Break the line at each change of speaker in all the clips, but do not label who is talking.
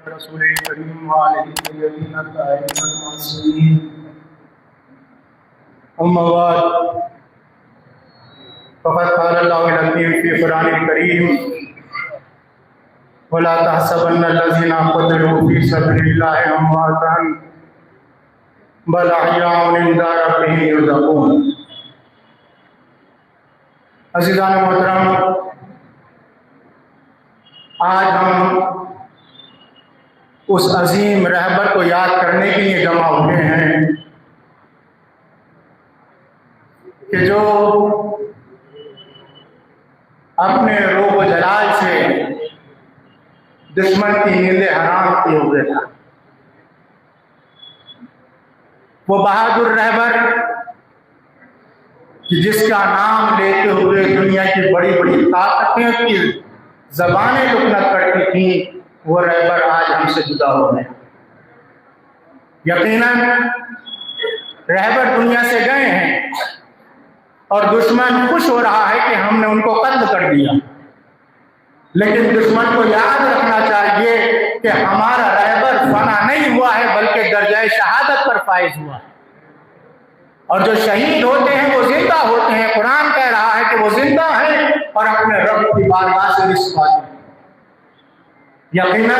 رسول کریم وآلہ الذین الطاہرین المعصومین اما بعد فقد قال اللہ العظیم فی قرآن الکریم ولا تحسبن الذین قتلوا فی سبیل اللہ امواتا بل احیاء عند ربهم یرزقون۔ عزیزان محترم، آج ہم اس عظیم رہبر کو یاد کرنے کے لیے جمع ہوئے ہیں کہ جو اپنے روب و جلال سے دشمن کی نیندیں حرام کیے ہوئے تھا۔ وہ بہادر رہبر جس کا نام لیتے ہوئے دنیا کی بڑی بڑی طاقتیں کی زبانیں لکنت کرتی تھیں، وہ رہبر آج ہم سے جدا ہو گئے۔ یقیناً رہبر دنیا سے گئے ہیں اور دشمن خوش ہو رہا ہے کہ ہم نے ان کو قتل کر دیا، لیکن دشمن کو یاد رکھنا چاہیے کہ ہمارا رہبر فنا نہیں ہوا ہے بلکہ درجہ شہادت پر فائز ہوا ہے، اور جو شہید ہوتے ہیں وہ زندہ ہوتے ہیں۔ قرآن کہہ رہا ہے کہ وہ زندہ ہیں اور اپنے رب کی بارگاہ سے رزق پاتے ہیں۔ یقیناً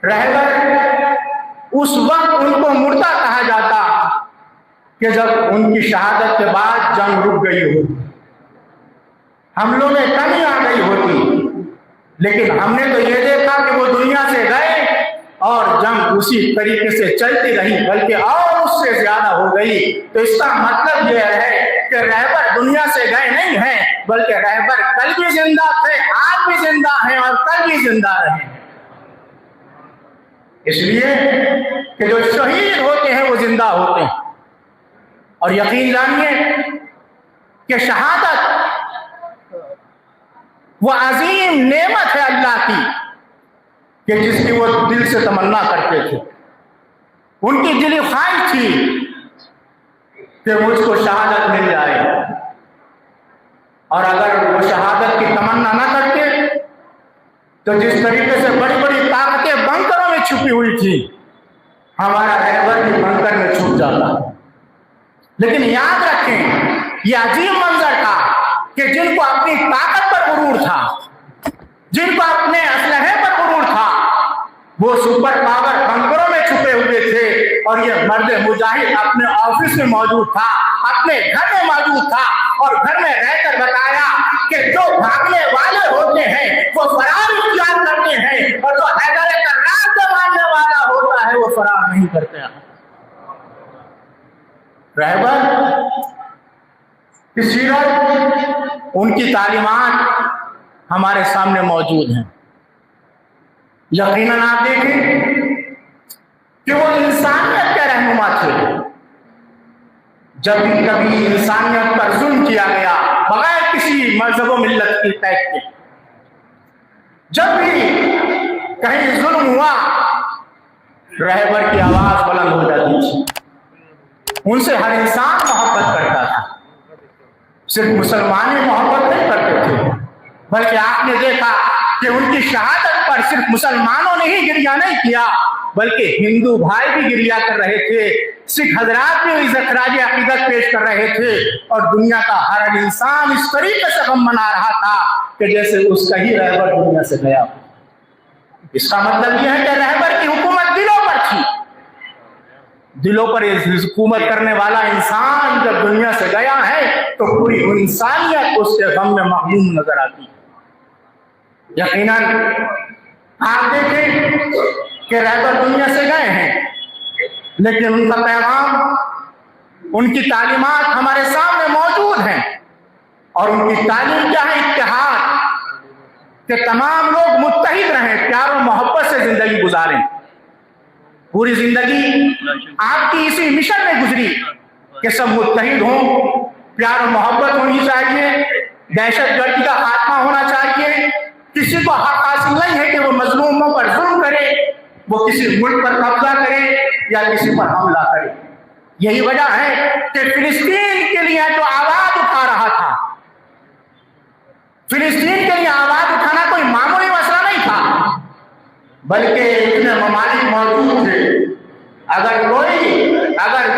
رہبر اس وقت ان کو مردہ کہا جاتا کہ جب ان کی شہادت کے بعد جنگ رک گئی ہو، حملوں میں کمی آ گئی ہوتی، لیکن ہم نے تو یہ دیکھا کہ وہ دنیا سے گئے اور جنگ اسی طریقے سے چلتی رہی بلکہ اور اس سے زیادہ ہو گئی۔ تو اس کا مطلب یہ ہے کہ رہبر دنیا سے گئے نہیں ہیں بلکہ رہبر کل بھی زندہ تھے، آج بھی زندہ ہیں اور کل بھی زندہ رہیں۔ اس لیے کہ جو شہید ہوتے ہیں وہ زندہ ہوتے ہیں، اور یقین جانیے کہ شہادت وہ عظیم نعمت ہے اللہ کی کہ جس کی وہ دل سے تمنا کرتے تھے۔ ان کی دلی خواہش تھی کہ مجھ کو شہادت مل جائے، اور اگر وہ شہادت کی تمنا نہ کرتے تو جس طریقے سے بڑی بڑی طاقتیں بنکروں میں چھپی ہوئی تھی، ہمارا رہبر بھی بنکر میں چھپ جاتا۔ لیکن یاد رکھیں، یہ عجیب منظر تھا کہ جن کو اپنی طاقت پر غرور تھا، جن کو اپنے اسلحے پر غرور تھا، وہ سپر پاور بنکروں میں چھپے ہوئے تھے، اور یہ مرد مجاہد اپنے آفس میں موجود تھا، اپنے گھر میں موجود تھا، اور گھر میں رہ کر بتایا کہ جو بھاگنے والے ہوتے ہیں وہ فرار اختیار کرتے ہیں، اور جو حیدر کرار سے ماننے والا ہوتا ہے وہ فرار نہیں کرتے ہیں۔ رہبر کی سیرت، ان کی تعلیمات ہمارے سامنے موجود ہیں۔ یقیناً آپ دیکھیں کہ وہ انسانیت کے رہنما تھے۔ جب بھی کبھی انسانیت پر ظلم کیا گیا بغیر کسی مذہب و ملت کی قید کے، جب بھی کہیں ظلم ہوا، رہبر کی آواز بلند ہو جاتی تھی۔ ان سے ہر انسان محبت کرتا تھا، صرف مسلمان ہی محبت نہیں کرتے تھے، بلکہ آپ نے دیکھا کہ ان کی شہادت پر صرف مسلمانوں نے ہی گریہ نہیں کیا بلکہ ہندو بھائی بھی گریہ کر رہے تھے، سکھ حضرات بھی اظہار عقیدت پیش کر رہے تھے، اور دنیا کا ہر انسان اس طریقے سے غم منا رہا تھا کہ جیسے اس کا ہی رہبر دنیا سے گیا۔ اس کا مطلب یہ ہے کہ رہبر کی حکومت دلوں پر تھی۔ دلوں پر حکومت کرنے والا انسان جب دنیا سے گیا ہے تو پوری انسانیت اس کے غم میں مغموم نظر آتی ہے۔ یقیناً آپ دیکھیں کہ رہبر دنیا سے گئے ہیں، لیکن ان کا پیغام، ان کی تعلیمات ہمارے سامنے موجود ہیں، اور ان کی تعلیم کیا ہے؟ اتحاد، کہ تمام لوگ متحد رہیں، پیار و محبت سے زندگی گزاریں۔ پوری زندگی آپ کی اسی مشن میں گزری کہ سب متحد ہوں، پیار و محبت ہونی چاہیے، دہشت گردی کا خاتمہ ہونا چاہیے، کسی کو حق حاصل نہیں ہے کہ وہ مظلوموں پر ظلم کرے، وہ کسی ملک پر قبضہ کرے یا کسی پر حملہ کرے۔ یہی وجہ ہے کہ فلسطین کے لیے جو آواز اٹھا رہا تھا، فلسطین کے لیے آواز اٹھانا کوئی معمولی مسئلہ نہیں تھا۔ बल्कि इतने ममालिक मौजूद थे, अगर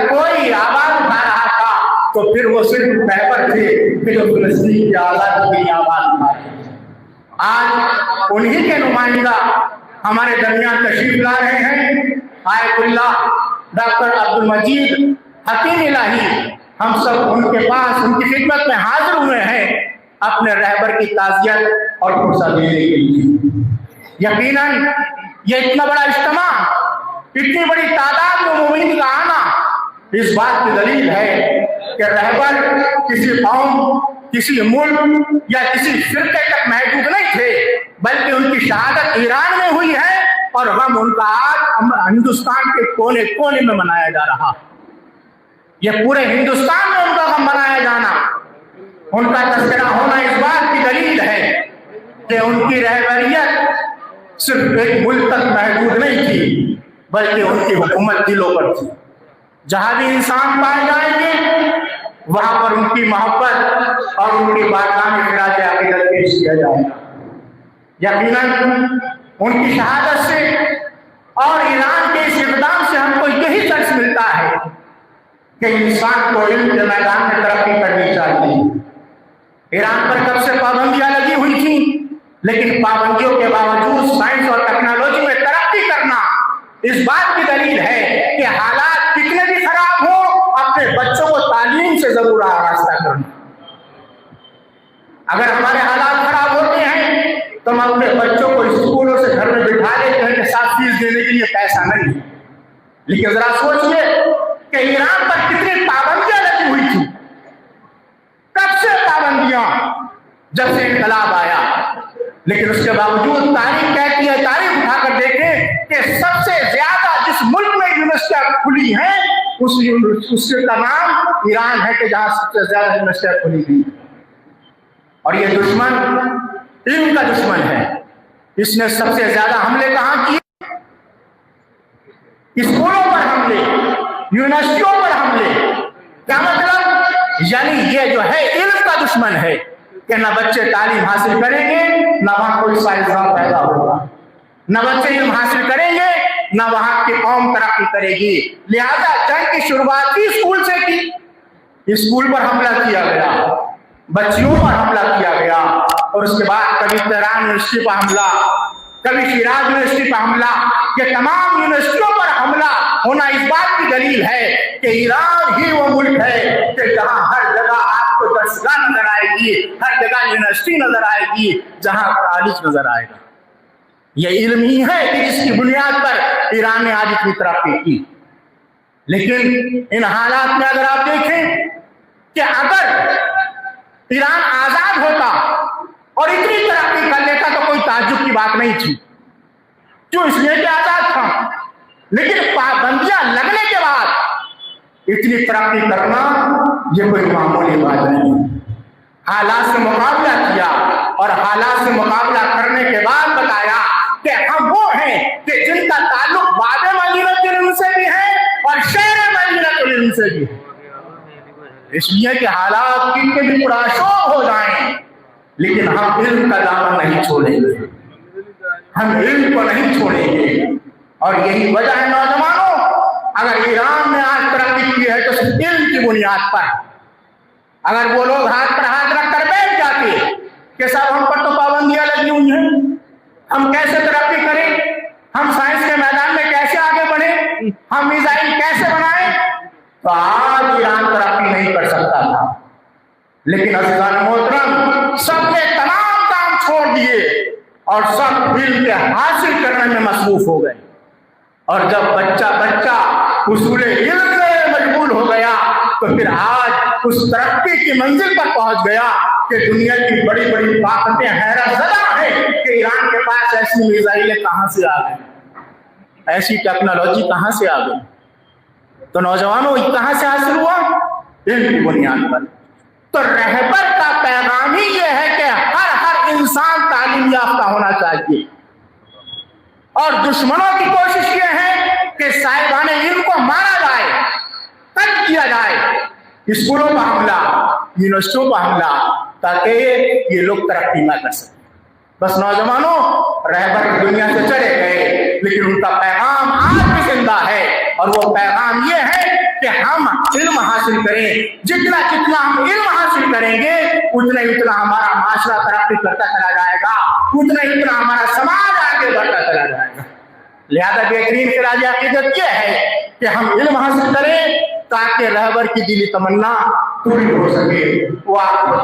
कोई आवाज उठा रहा था तो फिर वो सिर्फ रहबर थे कि जो फिलिस्तीन की आजादी की आवाज उठा रहे थे। आज उन्हीं के नुमाइंदा हमारे दरमियान तशरीफ ला रहे हैं, आयतुल्लाह डॉक्टर अब्दुल मजीद हकीम इलाही। हम सब उनके पास उनकी खिदमत में हाजिर हुए हैं अपने रहबर की ताज़ियत और पुरसा देने के लिए। यकीनन ये इतना बड़ा इज्तिमा, इतनी बड़ी तादाद में मोमिन का आना इस बात की दलील है कि रहबर किसी कौम, किसी मुल्क या किसी फिरके तक महदूद नहीं थे, बल्कि उनकी शहादत ईरान में हुई है और हम उनका आज हिंदुस्तान के कोने कोने में मनाया जा रहा। यह पूरे हिंदुस्तान में उनका गम मनाया जाना, उनका तस्करा होना इस बात की दलील है कि उनकी रहबरियत सिर्फ एक मुल्क तक महदूद नहीं थी, बल्कि उनकी हुकूमत दिलों पर थी। जहां भी इंसान पाए जाएंगे वहां पर उनकी मोहब्बत और उनकी बारगाह में खिराज अकीदत पेश किया जाएगा। यकीनन उनकी शहादत से और ईरान के इस इक़दाम से हमको यही दर्स मिलता है कि इंसान को इल्म के मैदान में तरक्की करनी चाहिए। ईरान पर कब से पाबंदियां लगी हुई थी, लेकिन पाबंदियों के बावजूद साइंस और टेक्नोलॉजी में तरक्की करना इस बात की दलील है कि हालात कितने भी खराब हो, अपने बच्चों को तालीम से जरूर आरास्ता करना। अगर हमारे हालात खराब होते हैं तो हम अपने बच्चों को स्कूलों से घर में बिठा लेते हैं कि 7 फीस देने के लिए पैसा नहीं है। लेकिन जरा सोचिए कि ईरान पर कितनी पाबंदियां लगी हुई थी। कब से पाबंदियां, जब से इनकलाब आया, लेकिन उसके बावजूद तारीख कहती है, तारीख उठाकर देखें कि सबसे ज्यादा जिस मुल्क में यूनिवर्सिटियां खुली हैं उसका नाम ईरान है कि जहां सबसे ज्यादा यूनिवर्सिटियां खुली गई। और ये दुश्मन इल्म का दुश्मन है। इसने सबसे ज्यादा हमले कहां किए? स्कूलों पर हमले, यूनिवर्सिटियों पर हमले। क्या मतलब? यानी ये जो है इल्म का दुश्मन है कि न बच्चे तालीम हासिल करेंगे, न वहां कोई साइंसदान पैदा होगा। न बच्चे इल्म हासिल करेंगे, न वहां की कौम तरक्की करेगी। लिहाजा जंग की शुरुआत ही स्कूल से की। स्कूल पर हमला किया गया, बच्चियों पर हमला किया गया, और उसके बाद कभी तेहरान यूनिवर्सिटी पर हमला, कभी शिराज यूनिवर्सिटी पर हमला। ये तमाम यूनिवर्सिटियों पर हमला होना इस बात की दलील है कि ईरान ही वो मुल्क है कि जहां हर जगह आपको दरसगाह नजर आएगी, हर जगह यूनिवर्सिटी नजर आएगी, जहां कॉलेज नजर आएगा। ये इल्म ही है कि जिसकी बुनियाद पर ईरान ने आज इतनी तरक्की की। लेकिन इन हालात में अगर आप देखें कि अगर ईरान आजाद होता और इतनी तरक्की कर लेता तो कोई ताज्जुब की बात नहीं थी। क्यों? इसलिए कि आजाद था। लेकिन पाबंदियां लगने के बाद इतनी तरक्की करना ये कोई मामूली बात नहीं। हालात से मुकाबला किया और हालात से मुकाबला करने के बाद बताया कि हम वो हैं कि जिनका ताल्लुक बाद मदीनतुल इल्म से भी है और शहर मदीनतुल इल्म से भी है। इसलिए कि हालात कितने भी पुराशोक हो जाएं, लेकिन हम इल्म का दामन नहीं छोड़ेंगे, हम इल्म को नहीं छोड़ेंगे। और यही वजह है नौजवानों, अगर ईरान ने आज तरक्की की है तो सिर्फ इल्म की बुनियाद पर। अगर वो लोग हाथ पर हाथ रख कर बैठ जाते कि साहब हम पर तो पाबंदियां लगी हुई हैं, हम कैसे तरक्की करें, हम साइंस के मैदान में कैसे आगे बढ़े, हम मिसाइल कैसे बनाएं, तो आज ईरान तरक्की नहीं कर सकता था। लेकिन अज़ीज़ान मोहतरम, सबने तमाम काम छोड़ दिए और सब इल्म के हासिल करने में मसरूफ हो गए। और जब बच्चा उसूले इल्म में मजबूर हो गया तो फिर आज उस तरक्की की मंजिल पर पहुंच गया कि दुनिया की बड़ी बड़ी ताकतें हैरत ज़दा है कि ईरान के पास ऐसी मिसाइलें कहां से आ गई, ऐसी टेक्नोलॉजी कहां से आ गई। तो नौजवानों, कहां से हासिल हुआ? इल्म की बुनियाद पर। तो रहबर का पैगाम ही यह है कि हर इंसान तालीम याफ्ता होना चाहिए। और दुश्मनों की कोशिश यह है कि साहिबान इल्म को मारा जाए, कत्ल किया जाए, स्कूलों पर हमला, यूनिवर्सिटियों पर हमला, ताकि ये लोग तरक्की ना कर सके। बस नौजवानों, रहबर दुनिया से चले गए, لیکن ان کا پیغام آج بھی زندہ ہے، اور وہ پیغام یہ ہے کہ ہم علم حاصل کریں، جتنا جتنا ہم علم حاصل کریں گے اتنا اتنا ہمارا معاشرہ ترقی کرتا چلا جائے گا، اتنا اتنا ہمارا سماج آگے بڑھتا چلا جائے گا۔ لہذا بہترین خراج عقیدت یہ ہے کہ ہم علم حاصل کریں تاکہ رہبر کی دلی تمنا پوری ہو سکے۔ وہ آپ کو